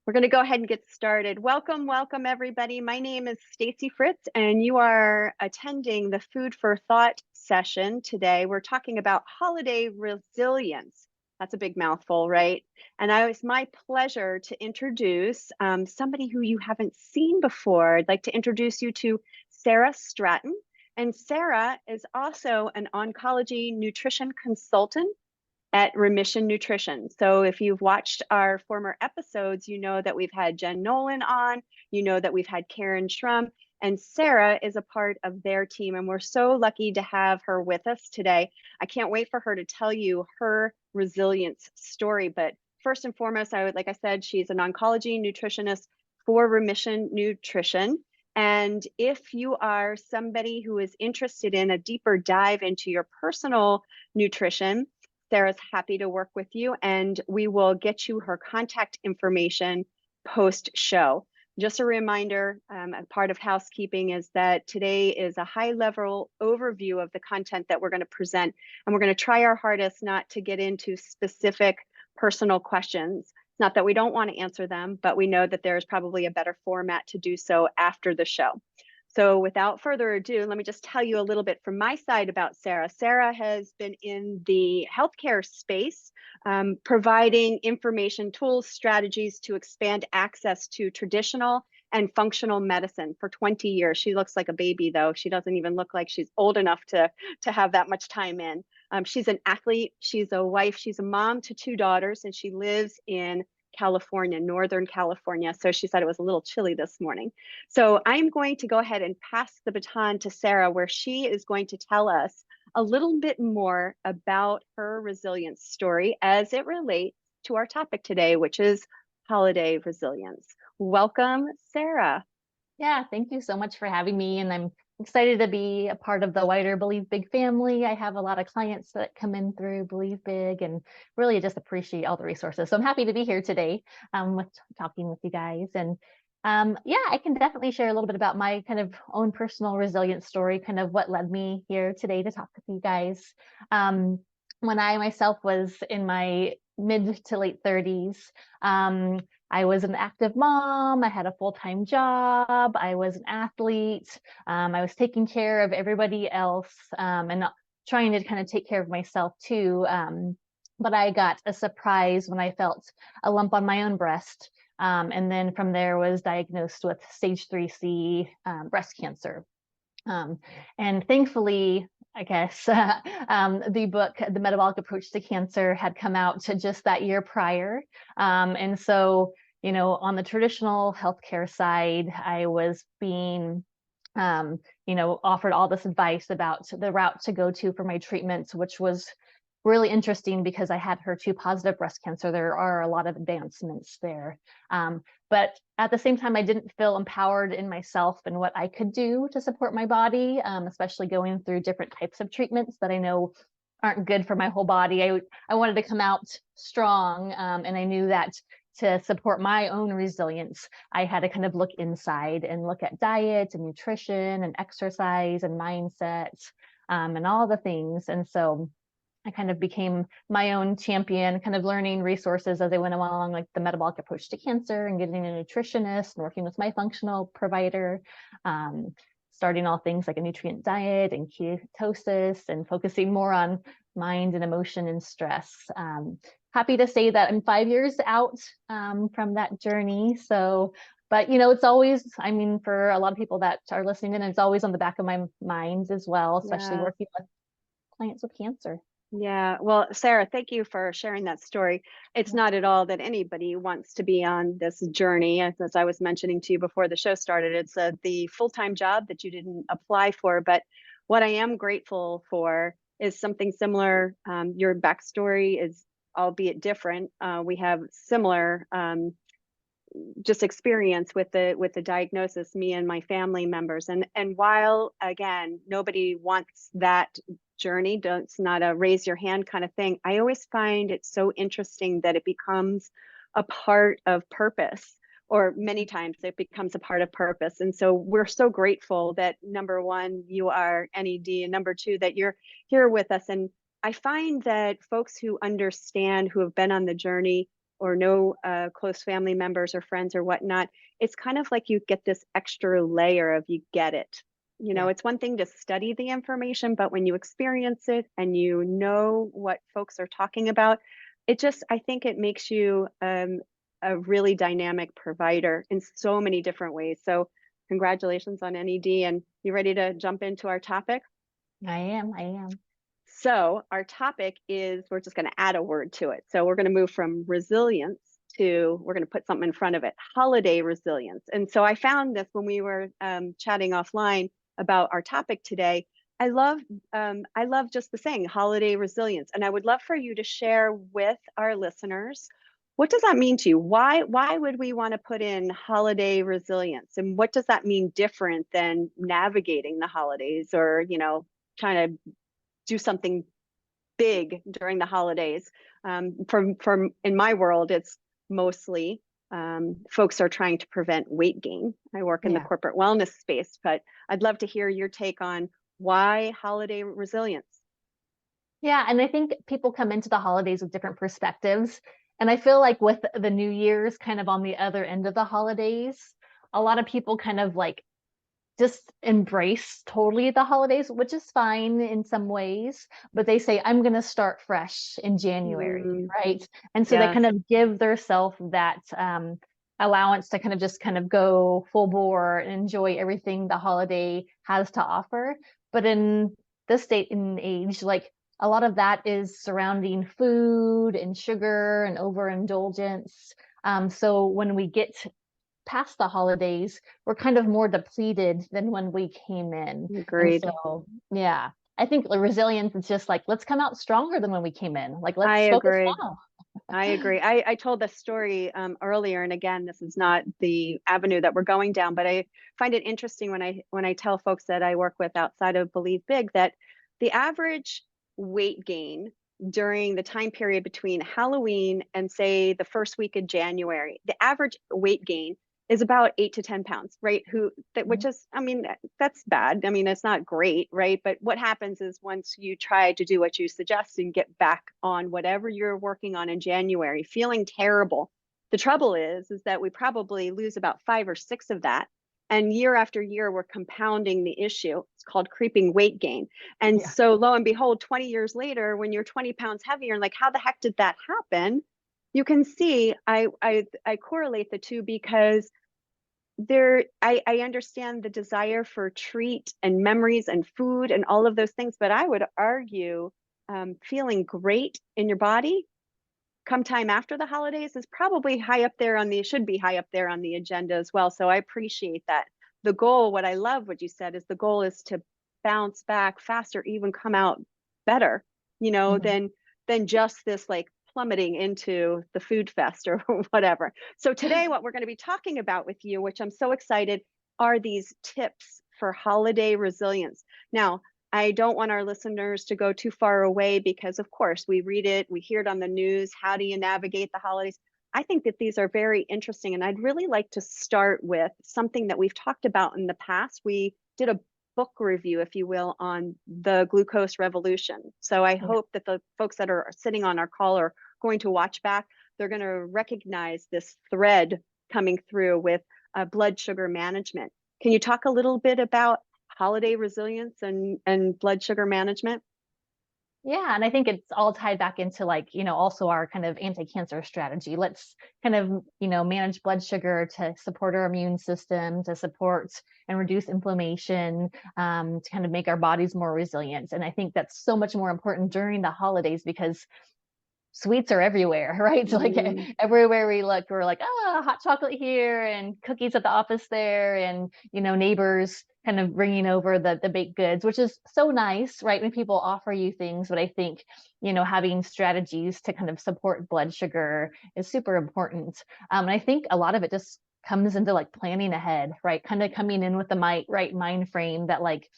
We're going to go ahead and get started. Welcome, welcome everybody. My name is Stacy Fritz and you are attending the Food for Thought session today. We're talking about holiday resilience. That's a big mouthful, right? And it's my pleasure to introduce somebody who you haven't seen before. I'd like to introduce you to Sarah Stratton. And Sarah is also an oncology nutrition consultant at Remission Nutrition. So if you've watched our former episodes, you know that we've had Jen Nolan on, you know that we've had Karen Schrum, and Sarah is a part of their team. And we're so lucky to have her with us today. I can't wait for her to tell you her resilience story. But first and foremost, like I said, she's an oncology nutritionist for Remission Nutrition. And if you are somebody who is interested in a deeper dive into your personal nutrition, Sarah's happy to work with you, and we will get you her contact information post-show. Just a reminder, a part of housekeeping is that today is a high-level overview of the content that we're going to present, and we're going to try our hardest not to get into specific personal questions. It's not that we don't want to answer them, but we know that there's probably a better format to do so after the show. So without further ado, let me just tell you a little bit from my side about Sarah. Sarah has been in the healthcare space, providing information, tools, strategies to expand access to traditional and functional medicine for 20 years. She looks like a baby, though. She doesn't even look like she's old enough to have that much time in. She's an athlete, she's a wife, she's a mom to 2 daughters, and she lives in California, Northern California. So she said it was a little chilly this morning. So I'm going to go ahead and pass the baton to Sarah, where she is going to tell us a little bit more about her resilience story as it relates to our topic today, which is holiday resilience. Welcome, Sarah. Yeah, thank you so much for having me. And I'm excited to be a part of the wider Believe Big family. I have a lot of clients that come in through Believe Big and really just appreciate all the resources. So I'm happy to be here today with talking with you guys. And yeah, I can definitely share a little bit about my kind of own personal resilience story, kind of what led me here today to talk with you guys. When I myself was in my mid to late 30s, I was an active mom. I had a full-time job. I was an athlete. I was taking care of everybody else and trying to kind of take care of myself too. But I got a surprise when I felt a lump on my own breast. And then from there was diagnosed with stage 3C breast cancer. And thankfully, I guess, the book, The Metabolic Approach to Cancer, had come out just that year prior. And so, on the traditional healthcare side, I was being, offered all this advice about the route to go to for my treatments, which was really interesting because I had HER2 positive breast cancer. There are a lot of advancements there. But at the same time, I didn't feel empowered in myself and what I could do to support my body, especially going through different types of treatments that I know aren't good for my whole body. I wanted to come out strong, and I knew that to support my own resilience, I had to kind of look inside and look at diet and nutrition and exercise and mindset and all the things. And so I kind of became my own champion, kind of learning resources as I went along, like the metabolic approach to cancer and getting a nutritionist and working with my functional provider, starting all things like a nutrient diet and ketosis and focusing more on mind and emotion and stress. Happy to say that I'm 5 years out from that journey. So, but it's always, for a lot of people that are listening in, it's always on the back of my mind as well, especially working with clients with cancer. Yeah, well, Sarah, thank you for sharing that story. It's not at all that anybody wants to be on this journey. As I was mentioning to you before the show started, it's the full-time job that you didn't apply for. But what I am grateful for is something similar. Your backstory is, albeit different. We have similar just experience with the diagnosis, me and my family members. And while, again, nobody wants that journey, it's not a raise your hand kind of thing, I always find it so interesting that it becomes a part of purpose, or many times it becomes a part of purpose. And so we're so grateful that, number one, you are NED, and number two, that you're here with us. And I find that folks who understand, who have been on the journey, or no close family members or friends or whatnot, it's kind of like you get this extra layer of you get it. You know, Yeah. it's one thing to study the information, but when you experience it and you know what folks are talking about, it just, I think it makes you a really dynamic provider in so many different ways. So, congratulations on NED. And you ready to jump into our topic? I am. I am. So, our topic is we're just going to add a word to it. So, we're going to move from resilience to we're going to put something in front of it, holiday resilience. And so, I found this when we were chatting offline about our topic today. I love just the saying holiday resilience, and I would love for you to share with our listeners, what does that mean to you? Why would we want to put in holiday resilience, and what does that mean different than navigating the holidays, or trying to do something big during the holidays? From in my world, it's mostly folks are trying to prevent weight gain. I work in the Yeah. corporate wellness space, but I'd love to hear your take on why holiday resilience. Yeah, and I think people come into the holidays with different perspectives. And I feel like with the New Year's kind of on the other end of the holidays, a lot of people kind of like just embrace totally the holidays, which is fine in some ways, but they say, I'm going to start fresh in January, Mm, right? And so they yes, kind of give themselves that allowance to kind of just kind of go full bore and enjoy everything the holiday has to offer. But in this state and age, like a lot of that is surrounding food and sugar and overindulgence. So when we get past the holidays, we're kind of more depleted than when we came in. And agreed. so, yeah, I think the resilience is just like, let's come out stronger than when we came in. Like, I let's focus agree. now. I agree. I told this story earlier, and again, this is not the avenue that we're going down, but I find it interesting when I tell folks that I work with outside of Believe Big that the average weight gain during the time period between Halloween and say the first week of January, the average weight gain is about 8 to 10 pounds, right? Which Mhm. is, I mean, that's bad. I mean, it's not great, right? But what happens is once you try to do what you suggest and get back on whatever you're working on in January, feeling terrible, the trouble is that we probably lose about 5 or 6 of that. And year after year, we're compounding the issue. It's called creeping weight gain. And Yeah. so, lo and behold, 20 years later, when you're 20 pounds heavier, and like, how the heck did that happen? You can see I correlate the two because I understand the desire for treat and memories and food and all of those things, but I would argue feeling great in your body come time after the holidays is probably high up there on the should be high up there on the agenda as well. So I appreciate that. The goal, what I love what you said is the goal is to bounce back faster, even come out better, Mhm. than just this like plummeting into the food fest or whatever. So today what we're going to be talking about with you, which I'm so excited, are these tips for holiday resilience. Now, I don't want our listeners to go too far away because, of course, we read it, we hear it on the news. How do you navigate the holidays? I think that these are very interesting. And I'd really like to start with something that we've talked about in the past. We did a book review, if you will, on the glucose revolution. So I Yeah. hope that the folks that are sitting on our call are going to watch back. They're going to recognize this thread coming through with blood sugar management. Can you talk a little bit about holiday resilience and blood sugar management? Yeah, and I think it's all tied back into like, also our kind of anti-cancer strategy. Let's kind of, manage blood sugar to support our immune system, to support and reduce inflammation, to kind of make our bodies more resilient. And I think that's so much more important during the holidays because sweets are everywhere, right? Like Mm, everywhere we look, we're like, hot chocolate here and cookies at the office there, and neighbors kind of bringing over the baked goods, which is so nice, right? When people offer you things, but I think having strategies to kind of support blood sugar is super important. And I think a lot of it just comes into like planning ahead, right? Kind of coming in with the right mind frame that like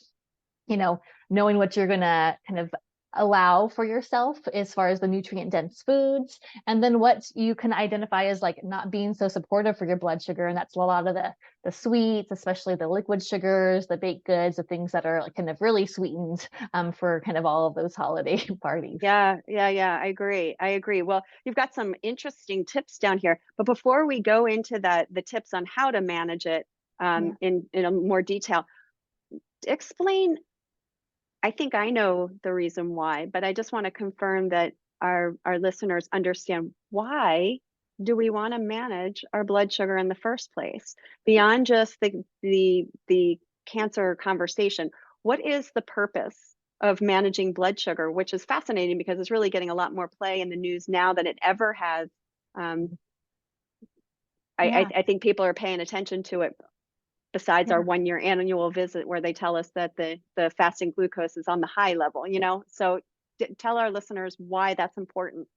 knowing what you're gonna kind of allow for yourself as far as the nutrient dense foods, and then what you can identify as like not being so supportive for your blood sugar. And that's a lot of the sweets, especially the liquid sugars, the baked goods, the things that are like kind of really sweetened for kind of all of those holiday parties. Yeah. I agree. I agree. Well, you've got some interesting tips down here, but before we go into the tips on how to manage it Yeah. in a more detail, explain. I think I know the reason why, but I just want to confirm that our listeners understand why do we want to manage our blood sugar in the first place beyond just the cancer conversation. What is the purpose of managing blood sugar, which is fascinating because it's really getting a lot more play in the news now than it ever has. um, Yeah. I think people are paying attention to it, besides our Yeah. 1 year annual visit where they tell us that the fasting glucose is on the high level, so tell our listeners why that's important.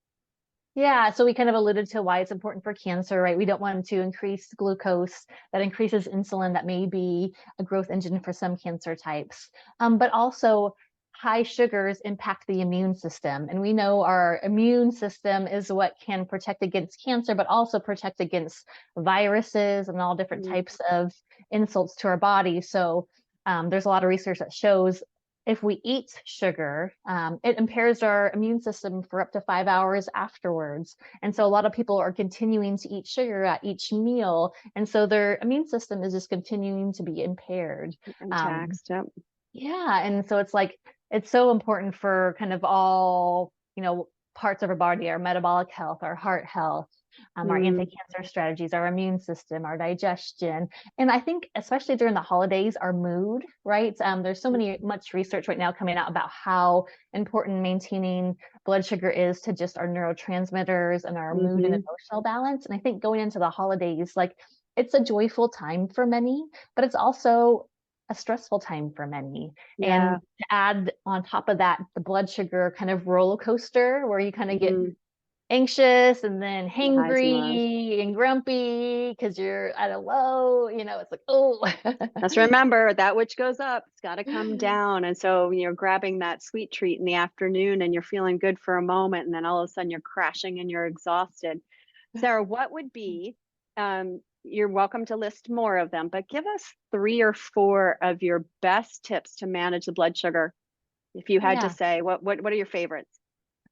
Yeah, so we kind of alluded to why it's important for cancer, right? We don't want to increase glucose that increases insulin that may be a growth engine for some cancer types. But also high sugars impact the immune system. And we know our immune system is what can protect against cancer, but also protect against viruses and all different Mm, types of insults to our body. So there's a lot of research that shows if we eat sugar, it impairs our immune system for up to 5 hours afterwards. And so a lot of people are continuing to eat sugar at each meal. And so their immune system is just continuing to be impaired. and Um, taxed, yep. yeah. And so it's like, it's so important for kind of all, parts of our body, our metabolic health, our heart health, our Mm, anti-cancer strategies, our immune system, our digestion. And I think especially during the holidays, our mood, right? There's so much research right now coming out about how important maintaining blood sugar is to just our neurotransmitters and our mood and mm-hmm. emotional balance. And I think going into the holidays, like it's a joyful time for many, but it's also a stressful time for many. Yeah. And to add on top of that, the blood sugar kind of roller coaster where you kind of get Mm, anxious and then the highs and lows. hangry and grumpy because you're at a low, it's like, oh. Let's remember that which goes up, it's got to come down. And so you're grabbing that sweet treat in the afternoon and you're feeling good for a moment. And then all of a sudden you're crashing and you're exhausted. Sarah, what would be, you're welcome to list more of them, but give us 3 or 4 of your best tips to manage the blood sugar. If you had to Yeah. say, what are your favorites?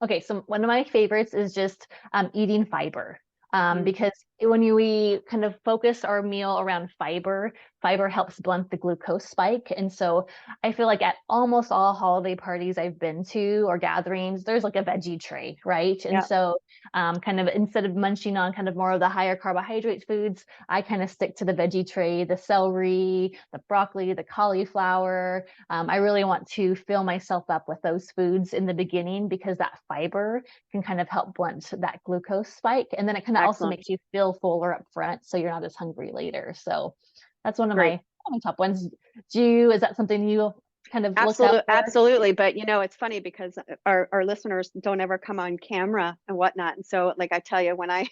Okay, so one of my favorites is just eating fiber. Mm, Because when we kind of focus our meal around fiber, fiber helps blunt the glucose spike. And so I feel like at almost all holiday parties I've been to or gatherings, there's like a veggie tray, right? And yeah, so kind of instead of munching on kind of more of the higher carbohydrate foods, I kind of stick to the veggie tray, the celery, the broccoli, the cauliflower. I really want to fill myself up with those foods in the beginning because that fiber can kind of help blunt that glucose spike. And then it kind of also excellent. makes you feel fuller up front so you're not as hungry later. So that's one of Great. my top ones. Is that something you kind of look out Absolutely, for? absolutely. But it's funny because our listeners don't ever come on camera and whatnot. And so, like I tell you, when I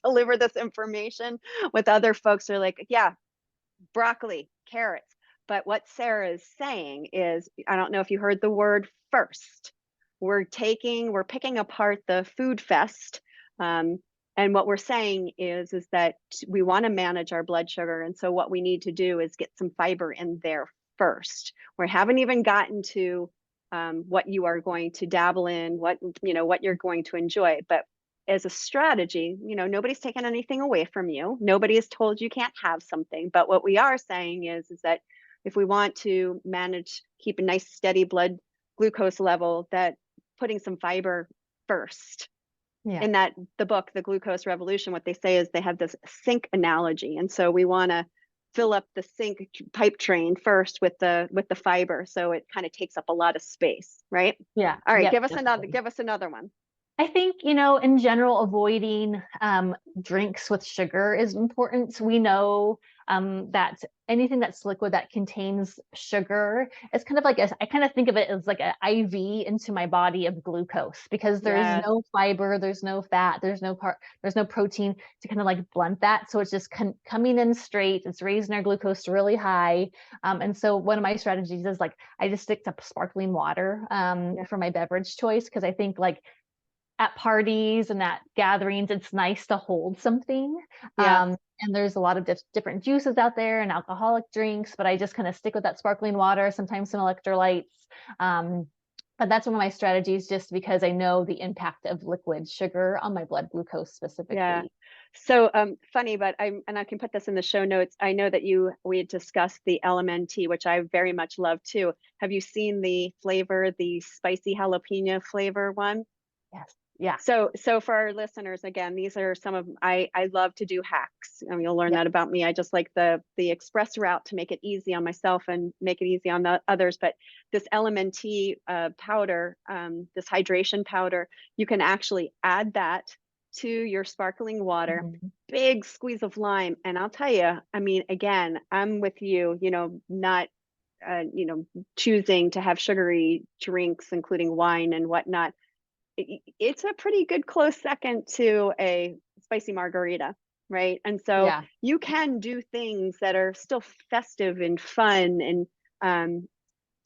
deliver this information with other folks, they're like, yeah, broccoli, carrots. But what Sarah is saying is, I don't know if you heard the word first. We're picking apart the food fest. Um, and what we're saying is that we want to manage our blood sugar. And so what we need to do is get some fiber in there first. We haven't even gotten to what you are going to dabble in, what you're going to enjoy. But as a strategy, nobody's taken anything away from you. Nobody has told you can't have something. But what we are saying is that if we want to keep a nice steady blood glucose level, that putting some fiber first. Yeah. In the book, The Glucose Revolution, what they say is they have this sink analogy. And so we want to fill up the sink pipe train first with the fiber. So it kind of takes up a lot of space, right? Yeah. All right, Yep. give us Definitely. another one. I think, in general, avoiding drinks with sugar is important. We know that anything that's liquid that contains sugar is kind of like I kind of think of it as like an IV into my body of glucose because there's Yes. no fiber, there's no fat, there's no protein to kind of like blunt that. So it's just coming in straight. It's raising our glucose really high. And so one of my strategies is like I just stick to sparkling water Yeah. for my beverage choice because I think like at parties and at gatherings, it's nice to hold something. Yeah. And there's a lot of different juices out there and alcoholic drinks, but I just kind of stick with that sparkling water, sometimes some electrolytes. Um, but that's one of my strategies just because I know the impact of liquid sugar on my blood glucose Yeah. specifically. So funny, but I can put this in the show notes. I know that we had discussed the LMNT, which I very much love too. Have you seen the flavor, the spicy jalapeno flavor one? Yes. Yeah. So for our listeners, again, these are some of I love to do hacks. I mean, you'll learn Yeah. that about me. I just like the express route to make it easy on myself and make it easy on the others. But this LMNT powder, this hydration powder, you can actually add that to your sparkling water. Mhm. Big squeeze of lime, and I'll tell you, I mean, again, I'm with you. Not choosing to have sugary drinks, including wine and whatnot. It's a pretty good close second to a spicy margarita, right? And so Yeah. you can do things that are still festive and fun and um,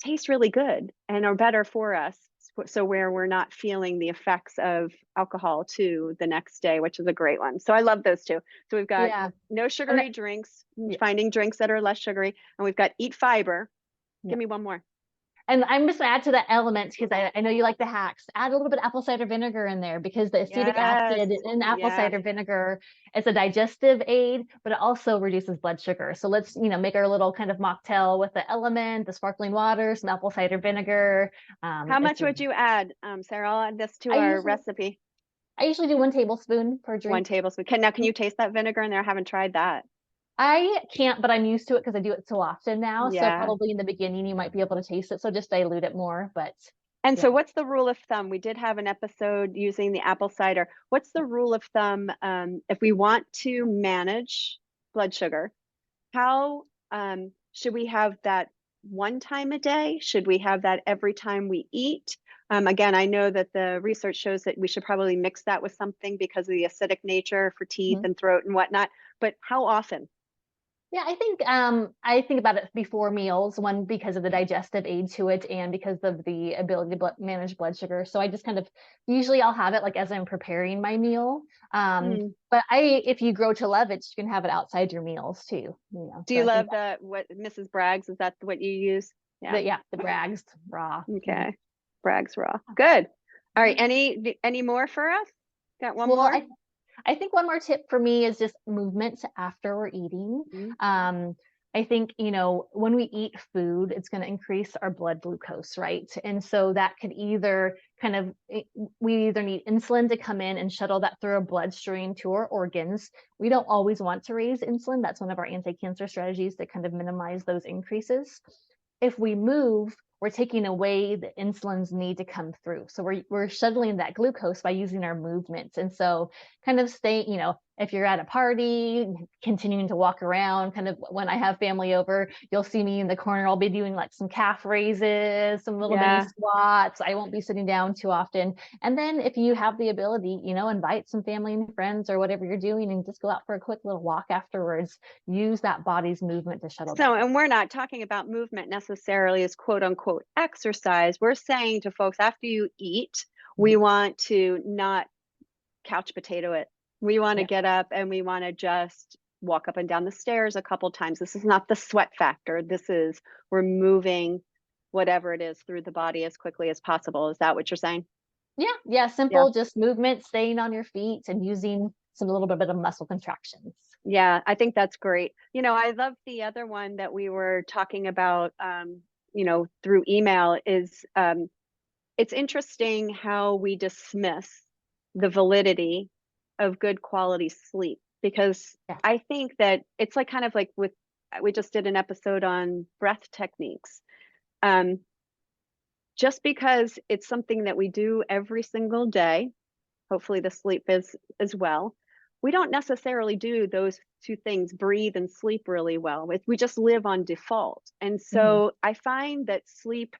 taste really good and are better for us. So where we're not feeling the effects of alcohol too the next day, which is a great one. So I love those two. So we've got Yeah. no And sugary drinks, yeah. finding drinks that are less sugary, and we've got eat fiber. Yeah. Give me one more. And I'm just gonna add to the elements because I know you like the hacks. Add a little bit of apple cider vinegar in there because the acetic Yes. acid in apple Yeah. cider vinegar is a digestive aid, but it also reduces blood sugar. So let's, make our little kind of mocktail with the element, the sparkling water, some apple cider vinegar. How It's much would you add, Sarah? I'll add this to I our usually recipe. I usually do 1 tablespoon per One drink. tablespoon. Can you taste that vinegar in there? I haven't tried that. I can't, but I'm used to it because I do it so often now. So Yeah. probably in the beginning you might be able to taste it. So just dilute it more. But And yeah. so what's the rule of thumb? We did have an episode using the apple cider. What's the rule of thumb if we want to manage blood sugar? How should we have that one time a day? Should we have that every time we eat? Again, I know that the research shows that we should probably mix that with something because of the acidic nature for teeth Mhm. and throat and whatnot. But how often? Yeah, I think about it before meals, one because of the digestive aid to it and because of the ability to manage blood sugar. So I just kind of usually I'll have it like as I'm preparing my meal. Hmm. But if you grow to love it, you can have it outside your meals too. Do So you I think love the what Mrs. Bragg's? Is that what you use? Yeah. that yeah, the Bragg's raw. Mhm. Okay. Bragg's raw. Good. All right. Mhm. Any more for us? Got one Well, more? I think one more tip for me is just movement after we're eating. Mhm. I think, when we eat food, it's going to increase our blood glucose, right? And so that could either we either need insulin to come in and shuttle that through our bloodstream to our organs. We don't always want to raise insulin. That's one of our anti-cancer strategies to kind of minimize those increases. If we move, we're taking away the insulin's need to come through. So we're shuttling that glucose by using our movements. And so kind of stay, if you're at a party, continuing to walk around, kind of when I have family over, you'll see me in the corner. I'll be doing like some calf raises, some little mini Yeah. squats. I won't be sitting down too often. And then if you have the ability, invite some family and friends or whatever you're doing and just go out for a quick little walk afterwards. Use that body's movement to shuttle that So, blood. and we're not talking about movement necessarily as quote unquote exercise. We're saying to folks after you eat, we Mhm. want to not couch potato it. We want to Yeah. get up and we want to just walk up and down the stairs a couple times. This is not the sweat factor. This is we're moving whatever it is through the body as quickly as possible. Is that what you're saying? Yeah, yeah, Yeah. simple, just movement, staying on your feet and using some little bit of muscle contractions. Yeah, I think that's great. I love the other one that we were talking about, through email is it's interesting how we dismiss the validity of good quality sleep because Yeah. I think that it's like kind of like we just did an episode on breath techniques. Um, just because it's something that we do every single day hopefully the sleep is as well. We don't necessarily do those two things, breathe and sleep really well. We just live on default. And Mhm. so I find that sleep,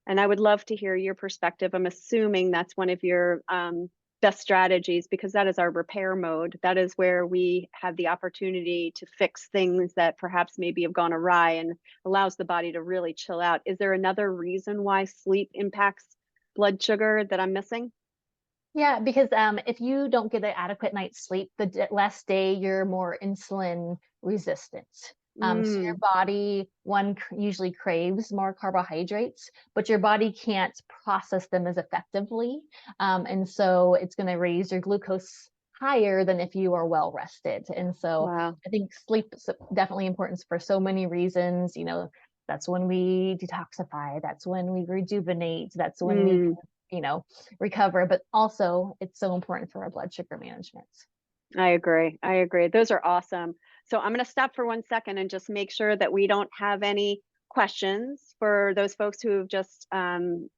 and I would love to hear your perspective. I'm assuming that's one of your best strategies, because that is our repair mode. That is where we have the opportunity to fix things that perhaps maybe have gone awry and allows the body to really chill out. Is there another reason why sleep impacts blood sugar that I'm missing? Yeah, because if you don't get an adequate night's sleep, the last day you're more insulin resistant. So your Mm, body, usually craves more carbohydrates, but your body can't process them as effectively. And so it's going to raise your glucose higher than if you are well rested. And so wow. I think sleep is definitely important for so many reasons. That's when we detoxify, that's when we rejuvenate, that's when we Mm. recover, but also it's so important for our blood sugar management. I agree. I agree. Those are awesome. So I'm going to stop for 1 second and just make sure that we don't have any questions for those folks who have just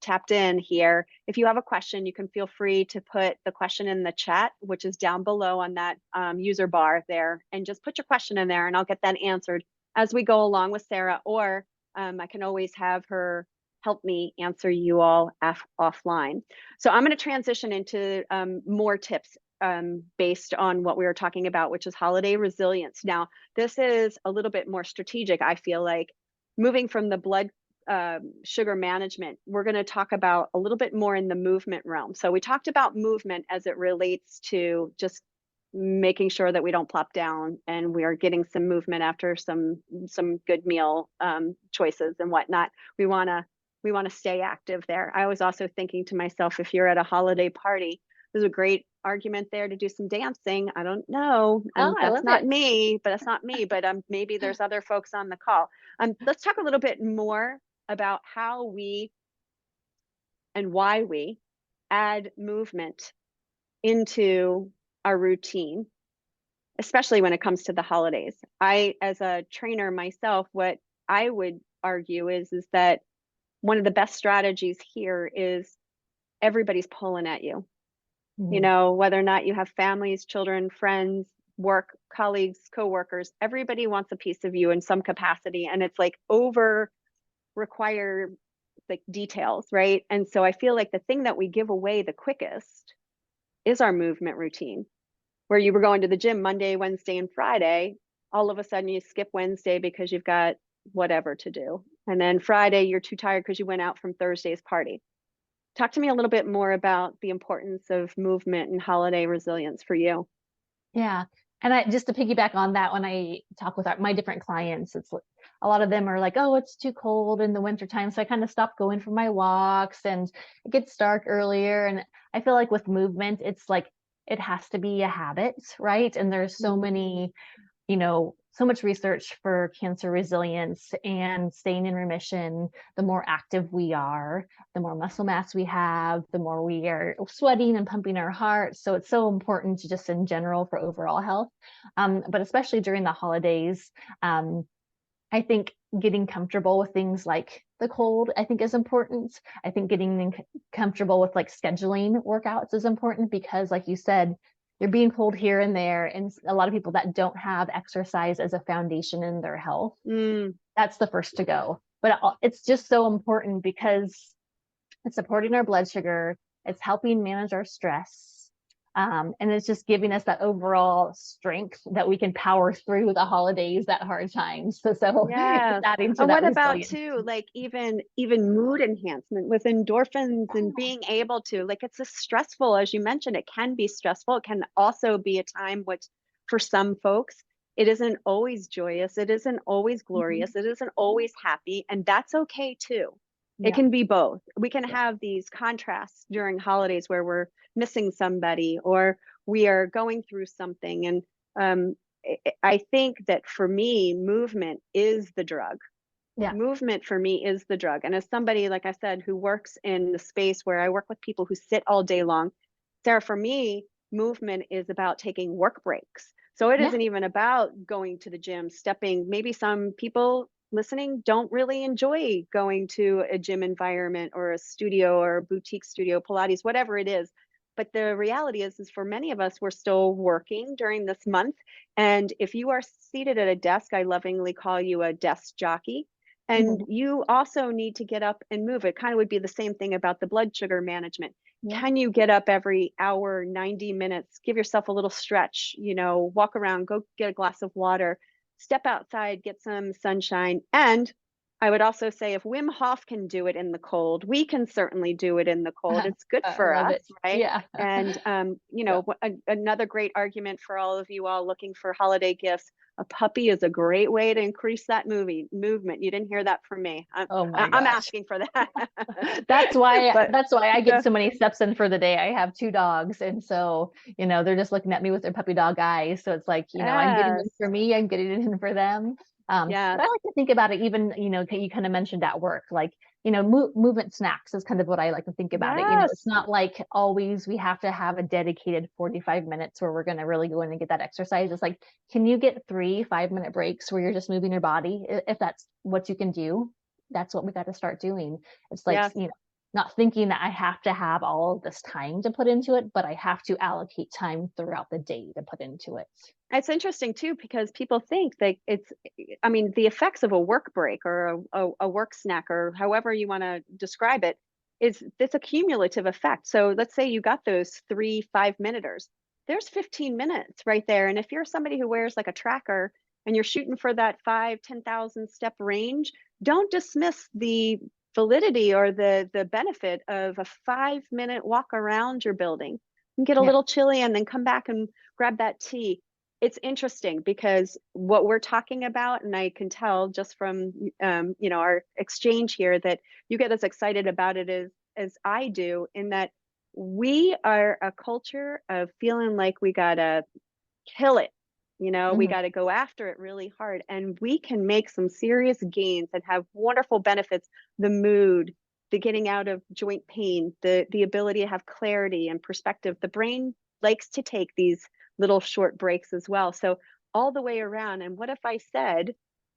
tapped in here. If you have a question, you can feel free to put the question in the chat, which is down below on that user bar there, and just put your question in there and I'll get that answered as we go along with Sarah, or I can always have her help me answer you all offline. So I'm going to transition into more tips based on what we were talking about, which is holiday resilience. Now, this is a little bit more strategic, I feel like. Moving from the blood sugar management, we're going to talk about a little bit more in the movement realm. So we talked about movement as it relates to just making sure that we don't plop down and we are getting some movement after some good meal choices and whatnot. We want to stay active there. I was also thinking to myself, if you're at a holiday party, there's a great argument there to do some dancing. I don't know, Oh, and I that's love not it. me, but that's not me. But maybe there's other folks on the call. Let's talk a little bit more about how we and why we add movement into our routine, especially when it comes to the holidays. I, as a trainer myself, what I would argue is that one of the best strategies here is everybody's pulling at you. Mhm. Whether or not you have families, children, friends, work, colleagues, coworkers, everybody wants a piece of you in some capacity. And it's like over require like details, right? And so I feel like the thing that we give away the quickest is our movement routine, where you were going to the gym Monday, Wednesday, and Friday. All of a sudden you skip Wednesday because you've got whatever to do. And then Friday, you're too tired because you went out from Thursday's party. Talk to me a little bit more about the importance of movement and holiday resilience for you. Yeah. And just to piggyback on that, when I talk with my different clients, a lot of them are like, oh, it's too cold in the wintertime. So I kind of stopped going for my walks and it gets dark earlier. And I feel like with movement, it's like it has to be a habit, right? And there's so Mhm. many so much research for cancer resilience and staying in remission. The more active we are, the more muscle mass we have, the more we are sweating and pumping our heart. So it's so important to just in general for overall health. But especially during the holidays, I think getting comfortable with things like the cold, I think is important. I think getting comfortable with like scheduling workouts is important because, like you said, you're being pulled here and there. And a lot of people that don't have exercise as a foundation in their health, Mm, that's the first to go. But it's just so important because it's supporting our blood sugar, it's helping manage our stress. And it's just giving us that overall strength that we can power through the holidays, that hard times. So it's yes. adding to And that what about resilience. too, like even mood enhancement with endorphins and being able to, like, it's a stressful, as you mentioned, it can be stressful. It can also be a time which for some folks, it isn't always joyous, it isn't always Mhm. glorious, it isn't always happy, and that's okay too. It Yeah. can be both. We can Yeah. have these contrasts during holidays where we're missing somebody or we are going through something. And um, I think that for me, movement is the drug. Yeah. Movement for me is the drug. And as somebody, like I said, who works in the space where I work with people who sit all day long, Sarah, for me, movement is about taking work breaks. So it Yeah. isn't even about going to the gym, stepping. Maybe some people listening don't really enjoy going to a gym environment or a studio or a boutique studio, Pilates, whatever it is. But the reality is for many of us, we're still working during this month. And if you are seated at a desk, I lovingly call you a desk jockey. And Mhm. you also need to get up and move. It kind of would be the same thing about the blood sugar management. Yeah. Can you get up every hour, 90 minutes, give yourself a little stretch, walk around, go get a glass of water, step outside, get some sunshine. And I would also say if Wim Hof can do it in the cold, we can certainly do it in the cold. It's good I for love us, it. right? Yeah. And Yeah. another great argument for all of you all looking for holiday gifts. A puppy is a great way to increase that movement. You didn't hear that from me. Oh my I'm gosh. asking for that. That's why But I get so many steps in for the day. I have two dogs, and so they're just looking at me with their puppy dog eyes. So it's like, I'm getting yes, in for me, I'm getting in for them. But yes, I like to think about it even, you kind of mentioned at work, like, movement snacks is kind of what I like to think about it. It's yes. not like always we have to have a dedicated 45 minutes where we're going to really go in and get that exercise. It's like, can you get 3 5-minute breaks where you're just moving your body? If that's what you can do, that's what we got to start doing. It's like, Yes. not thinking that I have to have all of this time to put into it, but I have to allocate time throughout the day to put into it. It's interesting too because people think that I mean, the effects of a work break or a work snack or however you want to describe it is it's a cumulative effect. So let's say you got those 3 5 minuters. There's 15 minutes right there. And if you're somebody who wears like a tracker and you're shooting for that 5 10,000 step range, don't dismiss the validity or the benefit of a 5 minute walk around your building and get a Yeah. little chilly and then come back and grab that tea. It's interesting because what we're talking about, and I can tell just from our exchange here that you get as excited about it as I do, in that we are a culture of feeling like we gotta kill it. We Mhm. got to go after it really hard, and we can make some serious gains and have wonderful benefits. The mood, the getting out of joint pain, the ability to have clarity and perspective. The brain likes to take these little short breaks as well. So all the way around. And what if I said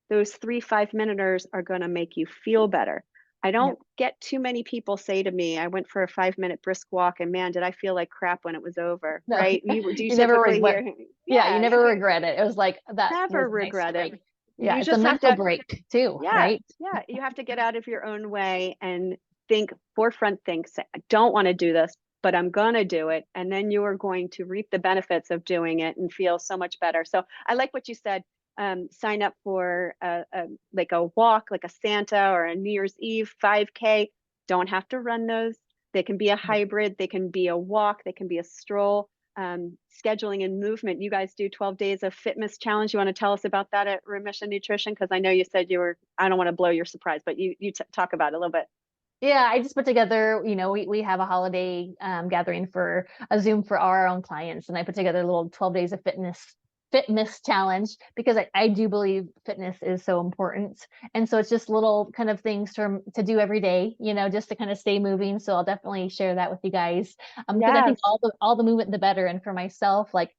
those 3 5 minuters are going to make you feel better? I Yep. don't get too many people say to me, I went for a 5 minute brisk walk and man, did I feel like crap when it was over, No, right? Do you you never typically regret. hear, Yeah, you yeah, never regret it. It was like, that never was a nice regret it. break. Yeah, You it's a just have mental to, break too, yeah, right? yeah, you have to get out of your own way and think, say, I don't want to do this, but I'm going to do it. And then you are going to reap the benefits of doing it and feel so much better. So I like what you said. Sign up for like a walk, like a Santa or a New Year's Eve 5K. Don't have to run those. They can be a Yeah. hybrid. They can be a walk. They can be a stroll. Scheduling and movement. You guys do 12 days of fitness challenge. You want to tell us about that at Remission Nutrition? Because I know you said you were, I don't want to blow your surprise, but you talk about it a little bit. Yeah, I just put together, we have a holiday gathering for a Zoom for our own clients, and I put together a little 12 days of fitness challenge because I do believe fitness is so important. And so it's just little kind of things to do every day, just to kind of stay moving. So I'll definitely share that with you guys. Because I think Yes. all the movement the better. And for myself, like,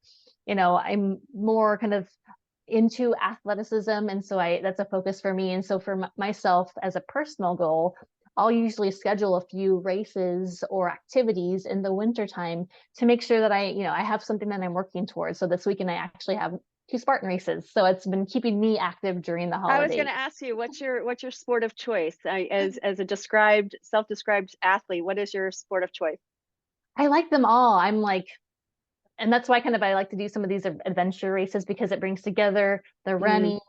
I'm more kind of into athleticism, and so I that's a focus for me. And so for myself as a personal goal, I'll usually schedule a few races or activities in the wintertime to make sure that I have something that I'm working towards. So this weekend I actually have 2 Spartan races. So it's been keeping me active during the I was going holidays. to ask you, what's your sport of choice? As a described, self-described athlete, what is your sport of choice? I like them all. I'm like, and that's why kind of I like to do some of these adventure races because it brings together the Mm, running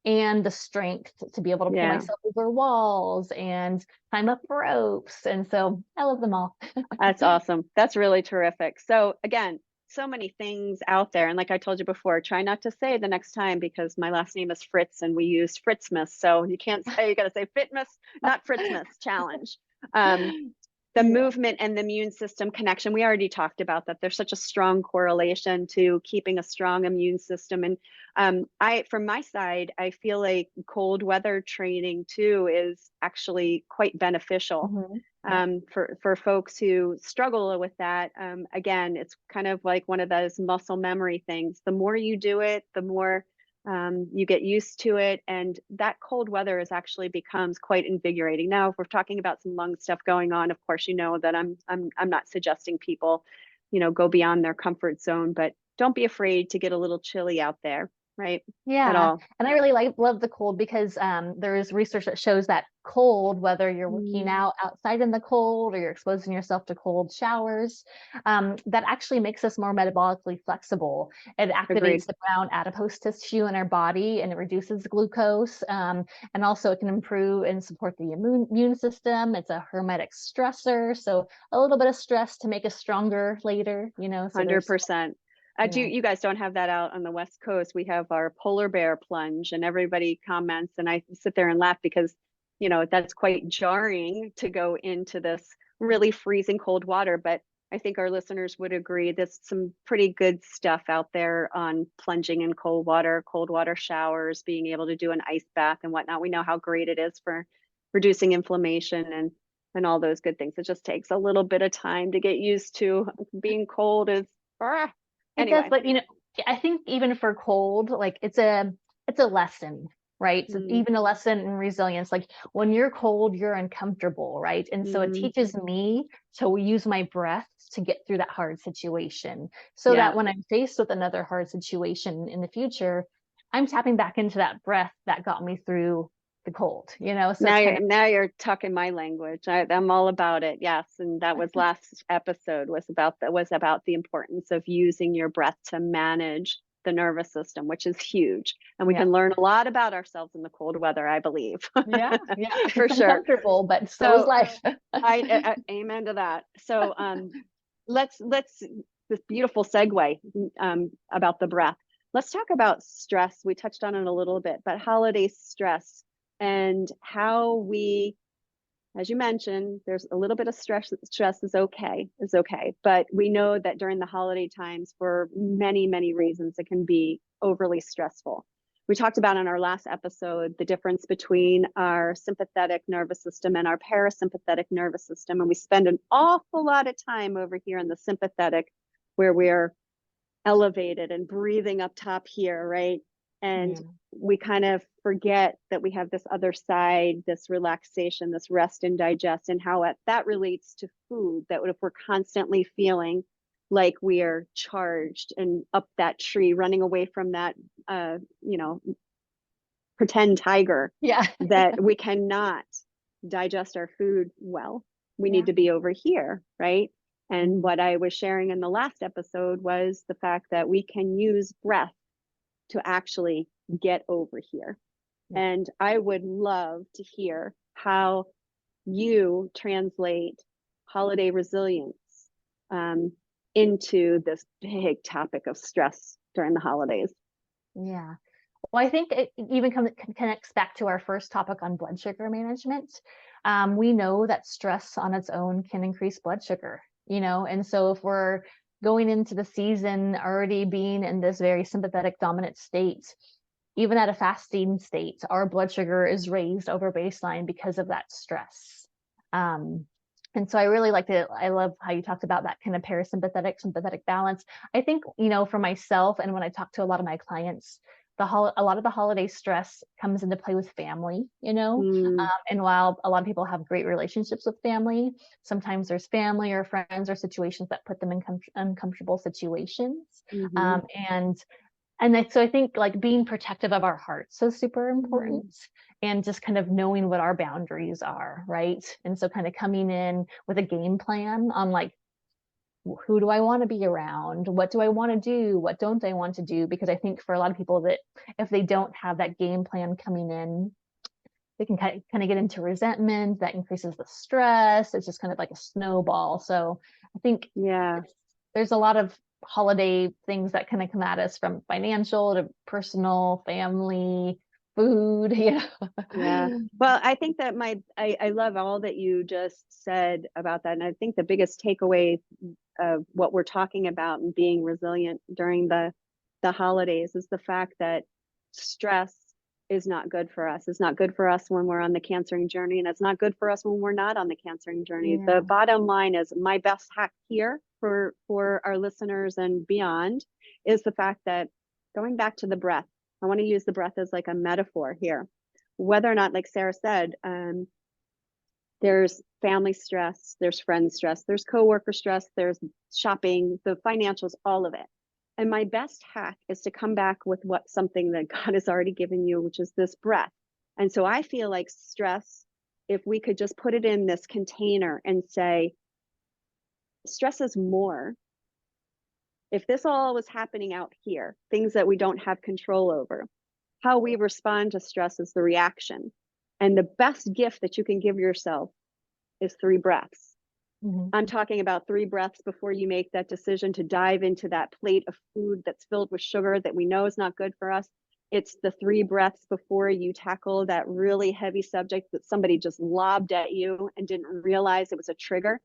and the strength to be able to pull yeah, myself over walls and climb up ropes. And so I love them all. that's awesome. That's really terrific. So again, so many things out there. And like I told you before, try not to say the next time because my last name is Fritz and we use Fritzmas. So you can't say, you got to say Fitmas, not Fritzmas challenge. Um, the Yeah. movement and the immune system connection, we already talked about that. There's such a strong correlation to keeping a strong immune system. And I from my side, I feel like cold weather training too is actually quite beneficial Mhm. Yeah. for folks who struggle with that. Again, it's kind of like one of those muscle memory things. The more you do it, the more you get used to it, and that cold weather is actually becomes quite invigorating. Now, if we're talking about some lung stuff going on, of course, you know that I'm not suggesting people go beyond their comfort zone, but don't be afraid to get a little chilly out there, right? At Yeah, all. and I really love the cold because there is research that shows that cold, whether you're working Mm, out outside in the cold or you're exposing yourself to cold showers, that actually makes us more metabolically flexible. It agreed. activates the brown adipose tissue in our body and it reduces glucose. And also it can improve and support the immune system. It's a hermetic stressor, so a little bit of stress to make us stronger later. So there's, 100%. you know, You guys don't have that out on the West Coast. We have our polar bear plunge, and everybody comments, and I sit there and laugh because, that's quite jarring to go into this really freezing cold water. But I think our listeners would agree there's some pretty good stuff out there on plunging in cold water showers, being able to do an ice bath and whatnot. We know how great it is for reducing inflammation and all those good things. It just takes a little bit of time to get used to. Being cold is ah. it does, Anyway. but I think even for cold, like it's a lesson, right? So Mm, even a lesson in resilience. Like when you're cold, you're uncomfortable, right? And so it mm, teaches me to use my breath to get through that hard situation, so yeah. that when I'm faced with another hard situation in the future, I'm tapping back into that breath that got me through the cold, So Now it's kind of you're talking my language. I'm all about it. Yes, and that was last episode was about the importance of using your breath to manage the nervous system, which is huge. And we yeah, can learn a lot about ourselves in the cold weather, I believe. yeah. For It's sure. uncomfortable, but so is So life. amen to that. So let's this beautiful segue about the breath. Let's talk about stress. We touched on it a little bit, but holiday stress and how we, as you mentioned, there's a little bit of stress. Stress is okay, but we know that during the holiday times, for many reasons, it can be overly stressful. We talked about in our last episode the difference between our sympathetic nervous system and our parasympathetic nervous system, and we spend an awful lot of time over here in the sympathetic, where we're elevated and breathing up top here, right? And Yeah. we kind of forget that we have this other side, this relaxation, this rest and digest, and how that relates to food. That if we're constantly feeling like we are charged and up that tree, running away from that, pretend tiger, Yeah. that we cannot digest our food well. We need Yeah. to be over here, right? And Mhm. what I was sharing in the last episode was the fact that we can use breath to actually get over here. Yeah. And I would love to hear how you translate holiday resilience um, into this big topic of stress during the holidays. Yeah. Well, I think it even connects back to our first topic on blood sugar management. We know that stress on its own can increase blood sugar, and so if we're going into the season already being in this very sympathetic dominant state, even at a fasting state, our blood sugar is raised over baseline because of that stress. Um, and so I love how you talked about that kind of parasympathetic, sympathetic balance. I think, for myself, and when I talk to a lot of my clients, a lot of the holiday stress comes into play with family, Mm, and while a lot of people have great relationships with family, sometimes there's family or friends or situations that put them in uncomfortable situations. hmm Um, so I think like being protective of our hearts is super important, and just kind of knowing what our boundaries are, right? And so kind of coming in with a game plan on like, who do I want to be around? What do I want to do? What don't I want to do? Because I think for a lot of people, that if they don't have that game plan coming in, they can kind of get into resentment that increases the stress. It's just kind of like a snowball. So I think Yeah. there's a lot of holiday things that kind of come at us, from financial to personal, family, food, Yeah. Well, I think that I love all that you just said about that. And I think the biggest takeaway of what we're talking about and being resilient during the holidays is the fact that stress is not good for us. It's not good for us when we're on the cancering journey, and it's not good for us when we're not on the cancering journey. The Yeah. bottom line is my best hack here for our listeners and beyond is the fact that going back to the breath, I want to use the breath as like a metaphor here. Whether or not, like Sarah said, There's family stress, there's friend stress, there's coworker stress, there's shopping, the financials, all of it. And my best hack is to come back with something that God has already given you, which is this breath. And so I feel like stress, if we could just put it in this container and say, stress is more. If this all was happening out here, things that we don't have control over, how we respond to stress is the reaction. And the best gift that you can give yourself is 3 breaths. Mhm. I'm talking about 3 breaths before you make that decision to dive into that plate of food that's filled with sugar that we know is not good for us. It's the 3 breaths before you tackle that really heavy subject that somebody just lobbed at you and didn't realize it was a trigger.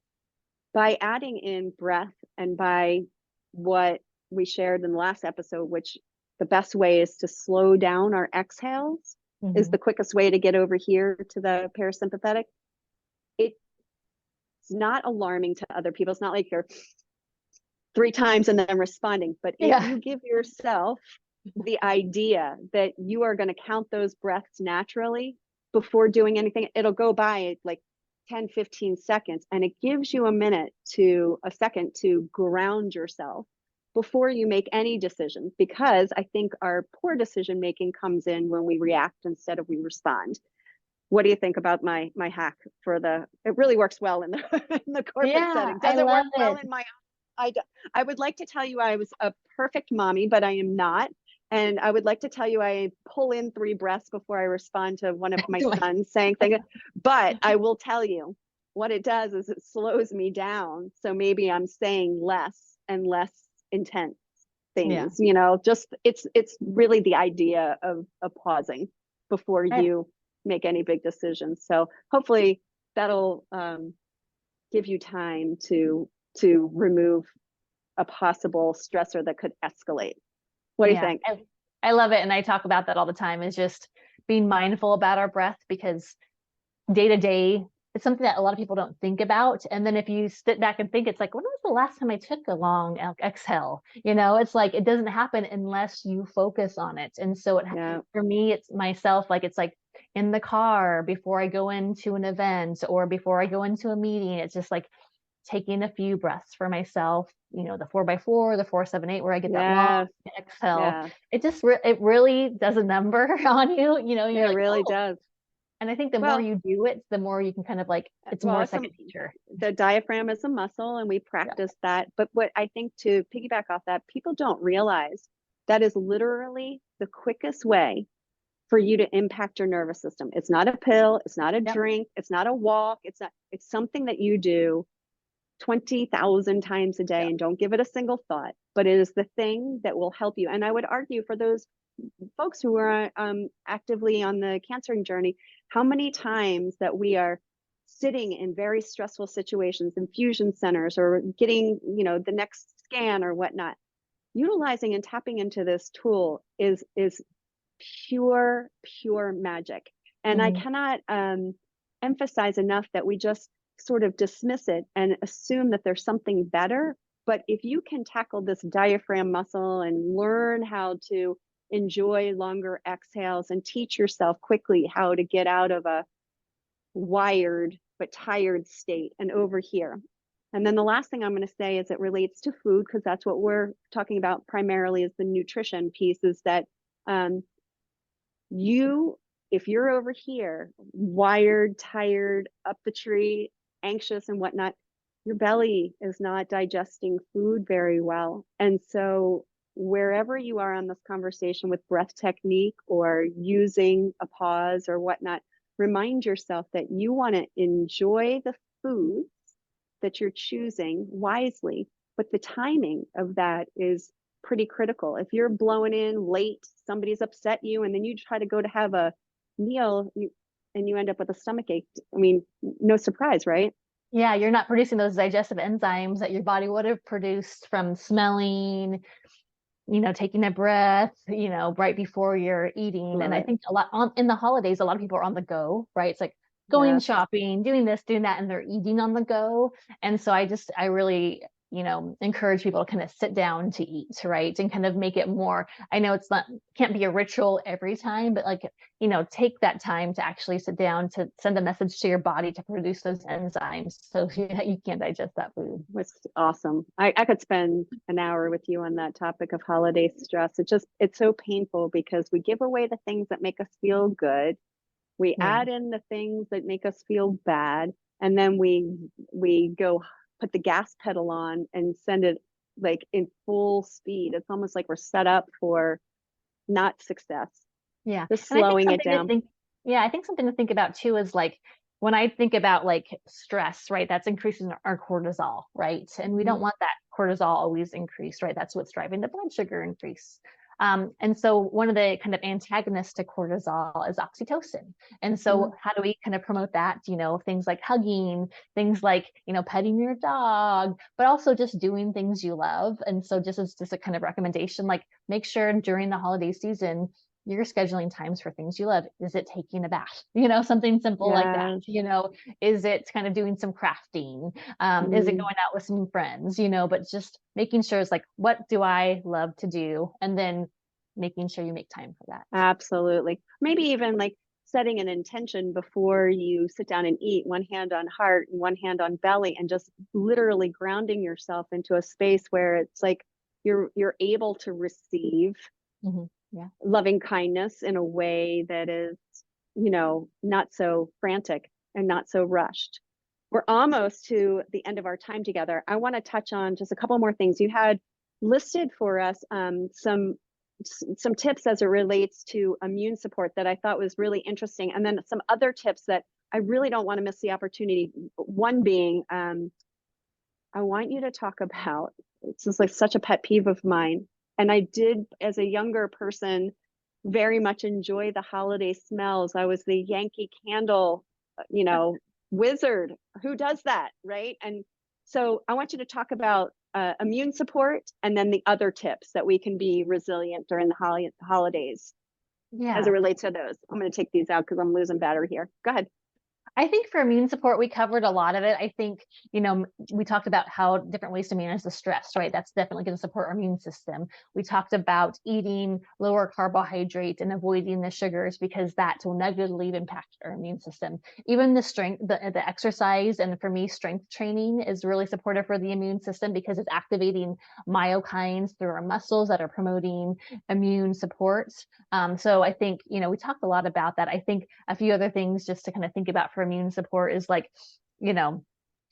By adding in breath and by what we shared in the last episode, which the best way is to slow down our exhales, is the quickest way to get over here to the parasympathetic. It's not alarming to other people. It's not like you're 3 times and then responding. But if Yeah. you give yourself the idea that you are going to count those breaths naturally before doing anything, it'll go by like 10, 15 seconds. And it gives you a second to ground yourself before you make any decisions, because I think our poor decision making comes in when we react instead of we respond. What do you think about my hack for it really works well in the corporate Yeah, setting. I Does it work love well it. in my, I would like to tell you I was a perfect mommy, but I am not. And I would like to tell you I pull in 3 breaths before I respond to one of my sons saying things. But I will tell you what it does is it slows me down. So maybe I'm saying less and less intense Yeah. things, just it's really the idea of pausing before you make any big decisions. So hopefully that'll give you time to remove a possible stressor that could escalate. What do you Yeah, think? I love it. And I talk about that all the time, is just being mindful about our breath, because day to day, it's something that a lot of people don't think about. And then if you sit back and think, it's like, when was the last time I took a long exhale? It's like, it doesn't happen unless you focus on it. And so for me, it's myself, like, it's like in the car before I go into an event or before I go into a meeting, it's just like taking a few breaths for myself, the 4x4, the 4-7-8, where I get that long exhale. Yeah. It really does a number on you, you're It like, really oh. does. And I think the more you do it, the more you can kind of like, it's more second nature. The diaphragm is a muscle and we practice that. But what I think, to piggyback off that, people don't realize that is literally the quickest way for you to impact your nervous system. It's not a pill, it's not a drink, it's not a walk, it's something that you do 20,000 times a day and don't give it a single thought, but it is the thing that will help you. And I would argue for those folks who are actively on the cancering journey, how many times that we are sitting in very stressful situations, infusion centers, or getting, the next scan or whatnot, utilizing and tapping into this tool is pure magic. And I cannot emphasize enough that we just sort of dismiss it and assume that there's something better. But if you can tackle this diaphragm muscle and learn how to enjoy longer exhales and teach yourself quickly how to get out of a wired but tired state and over here. And then the last thing I'm going to say is it relates to food, because that's what we're talking about primarily, is the nutrition piece, is that if you're over here wired, tired, up the tree, anxious and whatnot, your belly is not digesting food very well. And so wherever you are on this conversation with breath technique or using a pause or whatnot, remind yourself that you want to enjoy the foods that you're choosing wisely, but the timing of that is pretty critical. If you're blowing in late, somebody's upset you, and then you try to go to have a meal and you end up with a stomach ache. I mean, no surprise, right? Yeah, you're not producing those digestive enzymes that your body would have produced from smelling, taking a breath, right before you're eating. Right. And I think in the holidays, a lot of people are on the go, right? It's like going shopping, doing this, doing that, and they're eating on the go. And so I really encourage people to kind of sit down to eat, right? And kind of make it more, I know it's not, can't be a ritual every time, but like, take that time to actually sit down to send a message to your body to produce those enzymes so you can digest that food. Was awesome. I could spend an hour with you on that topic of holiday stress. It's so painful because we give away the things that make us feel good. We add in the things that make us feel bad, and then we go put the gas pedal on and send it like in full speed. It's almost like we're set up for not success. Yeah. Just And I think slowing it something to down. think, I think something to think about too is like when I think about like stress, right? That's increasing our cortisol, right? And we don't want that cortisol always increased, right? That's what's driving the blood sugar increase. And so one of the kind of antagonists to cortisol is oxytocin. And so how do we kind of promote that? Things like hugging, things like, petting your dog, but also just doing things you love. And so just as just a kind of recommendation, like make sure during the holiday season, you're scheduling times for things you love. Is it taking a bath? Something simple like that. Is it kind of doing some crafting? Is it going out with some friends? But just making sure it's like, what do I love to do? And then making sure you make time for that. Absolutely. Maybe even like setting an intention before you sit down and eat, one hand on heart and one hand on belly, and just literally grounding yourself into a space where it's like you're able to receive loving kindness in a way that is, not so frantic and not so rushed. We're almost to the end of our time together. I want to touch on just a couple more things. You had listed for us some tips as it relates to immune support that I thought was really interesting, and then some other tips that I really don't want to miss the opportunity. One being, I want you to talk about, it's just like such a pet peeve of mine, and I did as a younger person very much enjoy the holiday smells. I was the Yankee Candle, wizard. Who does that, right? And so I want you to talk about immune support and then the other tips that we can be resilient during the holidays as it relates to those. I'm going to take these out because I'm losing battery here. Go ahead. I think for immune support, we covered a lot of it. I think, we talked about how different ways to manage the stress, right? That's definitely going to support our immune system. We talked about eating lower carbohydrate and avoiding the sugars because that will negatively impact our immune system. Even the exercise, and for me, strength training is really supportive for the immune system because it's activating myokines through our muscles that are promoting immune support. So I think, we talked a lot about that. I think a few other things just to kind of think about for immune support is like,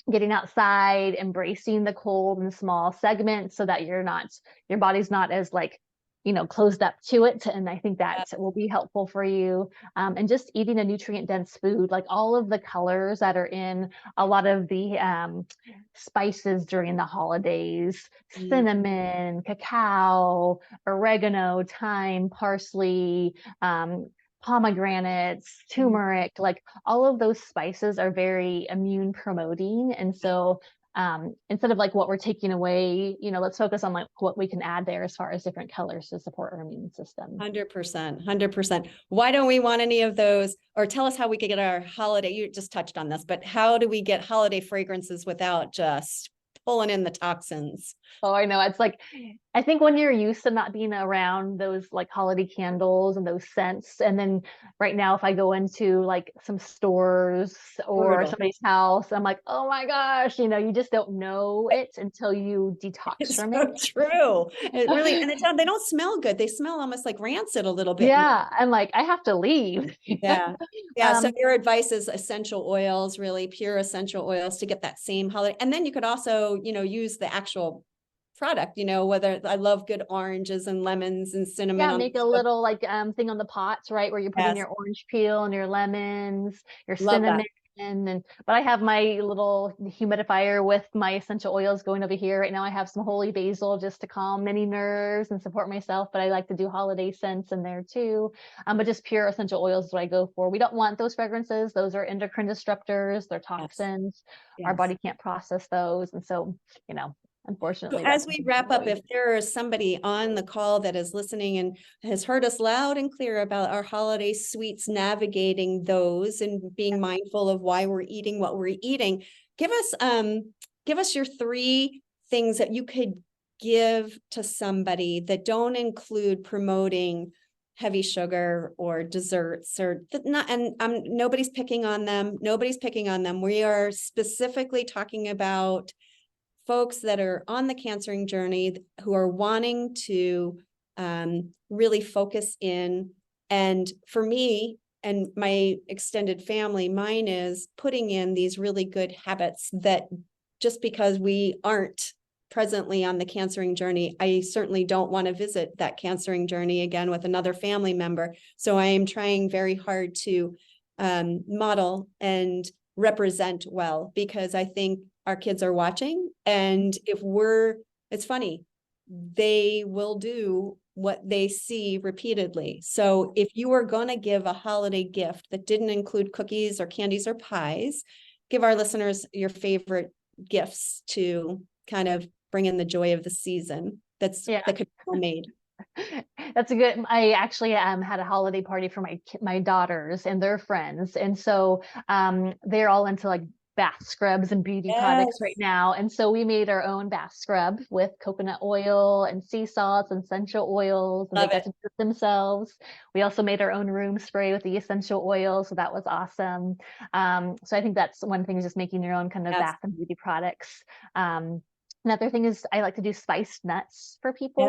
getting outside, embracing the cold in small segments so that your body's not as like, closed up to it. And I think that will be helpful for you. And just eating a nutrient dense food, like all of the colors that are in a lot of the spices during the holidays, cinnamon, cacao, oregano, thyme, parsley, pomegranates, turmeric, like all of those spices are very immune promoting. And so instead of like what we're taking away, let's focus on like what we can add there as far as different colors to support our immune system. 100%, 100%. Why don't we want any of those? Or tell us how we could get our holiday, you just touched on this, but how do we get holiday fragrances without just pulling in the toxins? Oh, I know. It's like, I think when you're used to not being around those like holiday candles and those scents, and then right now, if I go into like some stores or somebody's house, I'm like, oh my gosh, you just don't know it until you detox from it. True. It really, and they don't smell good. They smell almost like rancid a little bit. Yeah. I'm like, I have to leave. Yeah. So your advice is essential oils, really pure essential oils to get that same holiday. And then you could also, use the actual product, whether I love good oranges and lemons and cinnamon. Yeah, make a little like thing on the pots, right? Where you're putting your orange peel and your lemons, your cinnamon. But I have my little humidifier with my essential oils going over here. Right now I have some holy basil just to calm any nerves and support myself, but I like to do holiday scents in there too. But just pure essential oils is what I go for. We don't want those fragrances. Those are endocrine disruptors. They're toxins. Our body can't process those. And so, unfortunately. So as we wrap up, if there is somebody on the call that is listening and has heard us loud and clear about our holiday sweets, navigating those and being mindful of why we're eating what we're eating, give us your 3 things that you could give to somebody that don't include promoting heavy sugar or desserts or not, and nobody's picking on them. Nobody's picking on them. We are specifically talking about folks that are on the cancering journey who are wanting to really focus in. And for me and my extended family, mine is putting in these really good habits that just because we aren't presently on the cancering journey, I certainly don't want to visit that cancering journey again with another family member. So I am trying very hard to model and represent well, because I think our kids are watching. And if it's funny, they will do what they see repeatedly. So if you are going to give a holiday gift that didn't include cookies or candies or pies, give our listeners your favorite gifts to kind of bring in the joy of the season that could be homemade. That's a good. I actually had a holiday party for my daughters and their friends, and so they're all into like bath scrubs and beauty products right now. And so we made our own bath scrub with coconut oil and sea salts and essential oils, and they got to do it themselves. We also made our own room spray with the essential oils, so that was awesome. So I think that's one thing, is just making your own kind of bath and beauty products. Another thing is I like to do spiced nuts for people.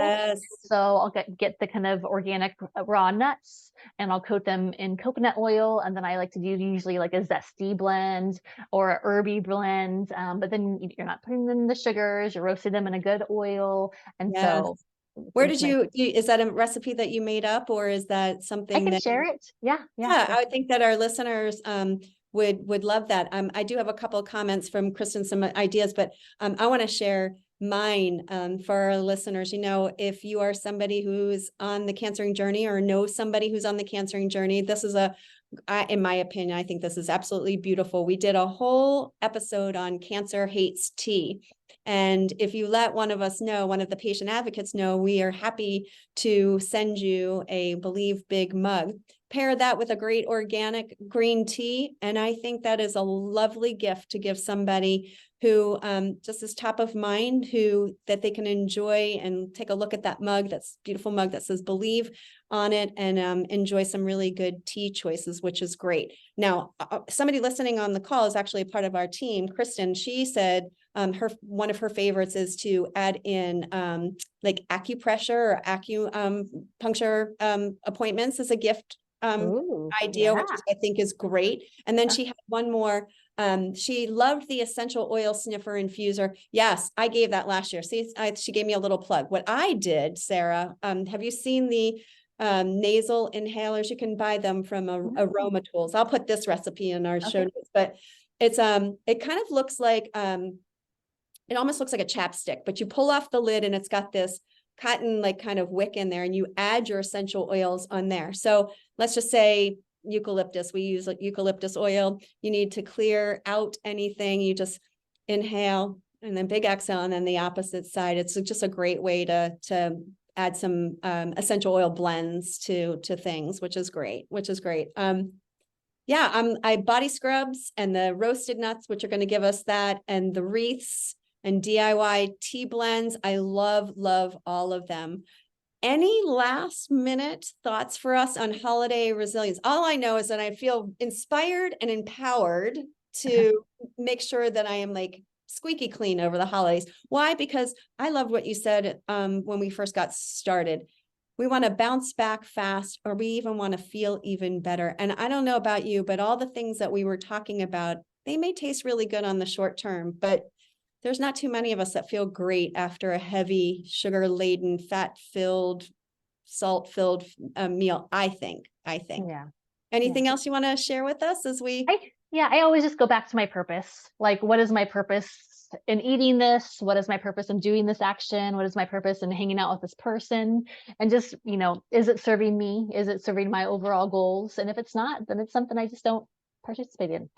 So I'll get the kind of organic raw nuts, and I'll coat them in coconut oil. And then I like to do usually like a zesty blend or a herby blend. But then you're not putting in the sugars, you're roasting them in a good oil. And so where did is that a recipe that you made up, or is that something I can share it? Yeah. I would think that our listeners would love that. I do have a couple of comments from Kristen, some ideas, but I want to share mine for our listeners. You know, if you are somebody who's on the cancering journey or know somebody who's on the cancering journey, this is in my opinion, I think this is absolutely beautiful. We did a whole episode on Cancer Hates Tea. And if you let one of us know, one of the patient advocates know, we are happy to send you a Believe Big mug. Pair that with a great organic green tea. And I think that is a lovely gift to give somebody who just is top of mind, that they can enjoy and take a look at that mug, that's beautiful mug that says Believe on it, and enjoy some really good tea choices, which is great. Now, somebody listening on the call is actually a part of our team, Kristen. She said one of her favorites is to add in like acupressure or acupuncture appointments as a gift idea, which I think is great. And then she had one more. She loved the essential oil sniffer infuser. Yes, I gave that last year. See, she gave me a little plug. What I did, Sarah, have you seen the nasal inhalers? You can buy them from Aroma Tools. I'll put this recipe in our show notes, but it's it kind of looks like it almost looks like a chapstick, but you pull off the lid and it's got this cotton like kind of wick in there, and you add your essential oils on there. So let's just say eucalyptus, we use like eucalyptus oil. You need to clear out anything, you just inhale and then big exhale, and then the opposite side. It's just a great way to add some essential oil blends to things, which is great. I body scrubs and the roasted nuts, which are going to give us that, and the wreaths and DIY tea blends. I love all of them. Any last minute thoughts for us on holiday resilience? All I know is that I feel inspired and empowered to make sure that I am like squeaky clean over the holidays. Why? Because I loved what you said when we first got started. We want to bounce back fast, or we even want to feel even better. And I don't know about you, but all the things that we were talking about, they may taste really good on the short term, but there's not too many of us that feel great after a heavy, sugar-laden, fat-filled, salt-filled meal, I think. Yeah. Anything else you want to share with us as we... I always just go back to my purpose. Like, what is my purpose in eating this? What is my purpose in doing this action? What is my purpose in hanging out with this person? And just, is it serving me? Is it serving my overall goals? And if it's not, then it's something I just don't participate in.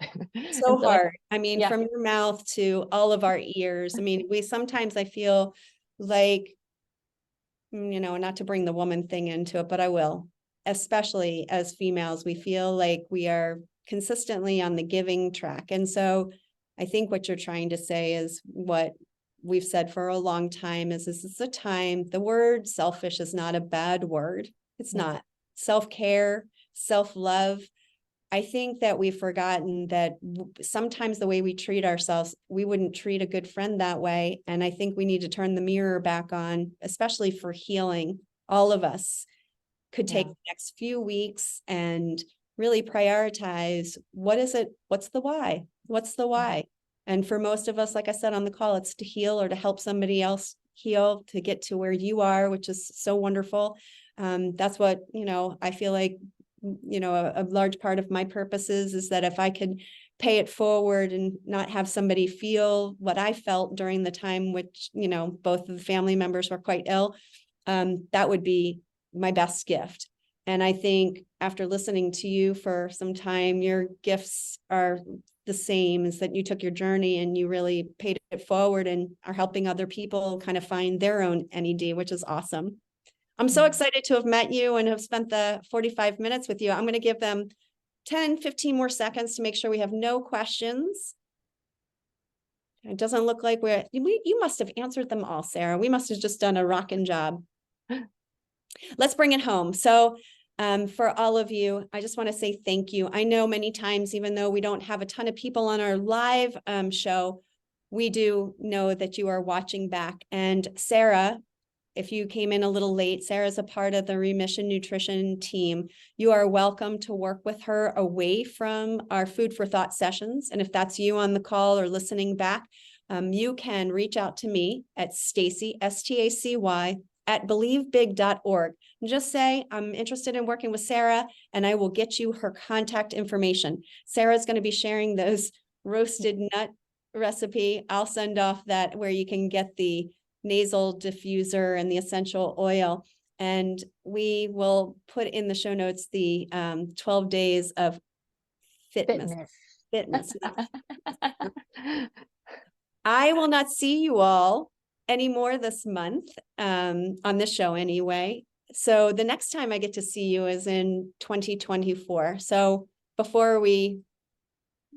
So hard. I mean, from your mouth to all of our ears. I mean, I feel like, not to bring the woman thing into it, but I will, especially as females, we feel like we are consistently on the giving track. And so I think what you're trying to say is what we've said for a long time is this is a time, the word selfish is not a bad word. It's not. Self-care, self-love. I think that we've forgotten that sometimes the way we treat ourselves, we wouldn't treat a good friend that way. And I think we need to turn the mirror back on, especially for healing. All of us could take the next few weeks and really prioritize what is it? What's the why? What's the why? And for most of us, like I said on the call, it's to heal or to help somebody else heal, to get to where you are, which is so wonderful. That's what, I feel like, a large part of my purpose is that if I could pay it forward and not have somebody feel what I felt during the time, which, both of the family members were quite ill, that would be my best gift. And I think after listening to you for some time, your gifts are the same, is that you took your journey and you really paid it forward and are helping other people kind of find their own NED, which is awesome. I'm so excited to have met you and have spent the 45 minutes with you. I'm going to give them 10, 15 more seconds to make sure we have no questions. It doesn't look like you must have answered them all, Sarah. We must have just done a rocking job. Let's bring it home. So for all of you, I just want to say thank you. I know many times, even though we don't have a ton of people on our live show, we do know that you are watching back. And Sarah, if you came in a little late, Sarah's a part of the Remission Nutrition team. You are welcome to work with her away from our Food for Thought sessions. And if that's you on the call or listening back, you can reach out to me at Stacy, STACY, at believebig.org. And just say, I'm interested in working with Sarah, and I will get you her contact information. Sarah's going to be sharing those roasted nut recipe. I'll send off that where you can get the nasal diffuser and the essential oil. And we will put in the show notes the 12 days of fitness. I will not see you all anymore this month on this show anyway. So the next time I get to see you is in 2024. So before we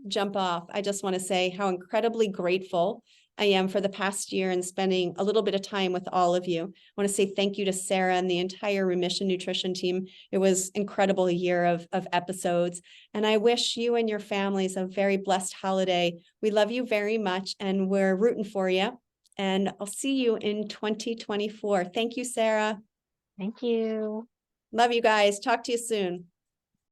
jump off, I just want to say how incredibly grateful I am for the past year and spending a little bit of time with all of you. I want to say thank you to Sarah and the entire Remission Nutrition team. It was incredible, a year of episodes. And I wish you and your families a very blessed holiday. We love you very much and we're rooting for you. And I'll see you in 2024. Thank you, Sarah. Thank you. Love you guys. Talk to you soon.